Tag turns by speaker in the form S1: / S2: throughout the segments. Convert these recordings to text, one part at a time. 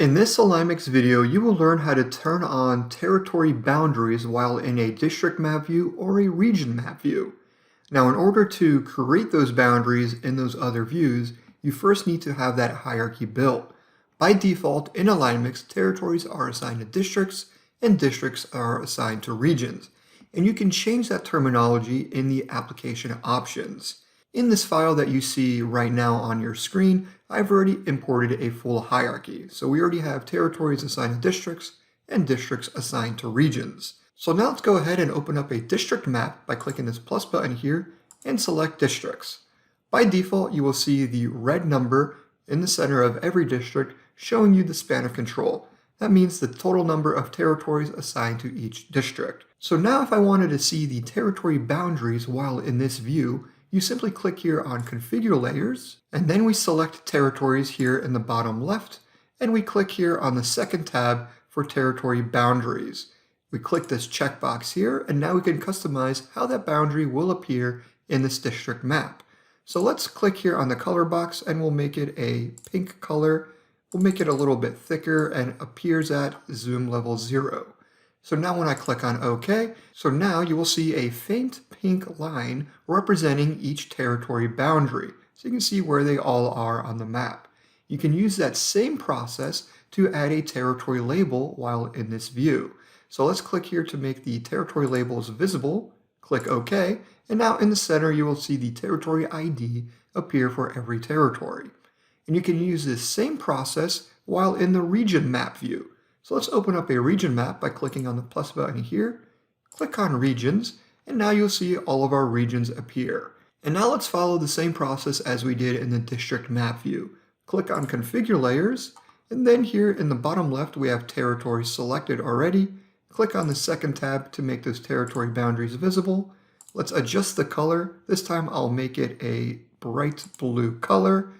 S1: In this AlignMix video, you will learn how to turn on territory boundaries while in a district map view or a region map view. Now, in order to create those boundaries in those other views, you first need to have that hierarchy built. By default, in AlignMix, territories are assigned to districts and districts are assigned to regions. And you can change that terminology in the application options. In this file that you see right now on your screen, I've already imported a full hierarchy. So we already have territories assigned to districts and districts assigned to regions. So now let's go ahead and open up a district map by clicking this plus button here and select districts. By default, you will see the red number in the center of every district showing you the span of control. That means the total number of territories assigned to each district. So now if I wanted to see the territory boundaries while in this view, you simply click here on Configure Layers, and then we select Territories here in the bottom left, and we click here on the second tab for Territory Boundaries. We click this checkbox here, and now we can customize how that boundary will appear in this district map. So let's click here on the color box, and we'll make it a pink color. We'll make it a little bit thicker and appears at zoom level 0. So now when I click on OK, so now you will see a faint pink line representing each territory boundary. So you can see where they all are on the map. You can use that same process to add a territory label while in this view. So let's click here to make the territory labels visible. Click OK, and now in the center you will see the territory ID appear for every territory. And you can use this same process while in the region map view. So let's open up a region map by clicking on the plus button here, click on regions, and now you'll see all of our regions appear. And now let's follow the same process as we did in the district map view. Click on Configure Layers, and then here in the bottom left we have territories selected already. Click on the second tab to make those territory boundaries visible. Let's adjust the color. This time I'll make it a bright blue color,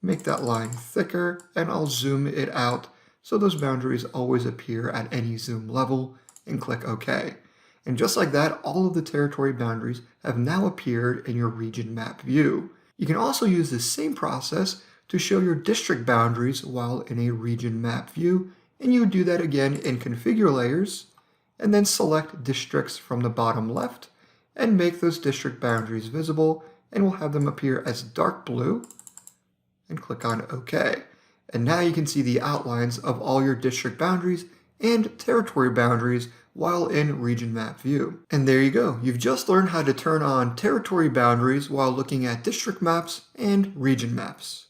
S1: make that line thicker, and I'll zoom it out so those boundaries always appear at any zoom level, and click OK. And just like that, all of the territory boundaries have now appeared in your region map view. You can also use the same process to show your district boundaries while in a region map view, and you would do that again in Configure Layers, and then select Districts from the bottom left, and make those district boundaries visible, and we'll have them appear as dark blue, and click on OK. And now you can see the outlines of all your district boundaries and territory boundaries while in region map view. And there you go. You've just learned how to turn on territory boundaries while looking at district maps and region maps.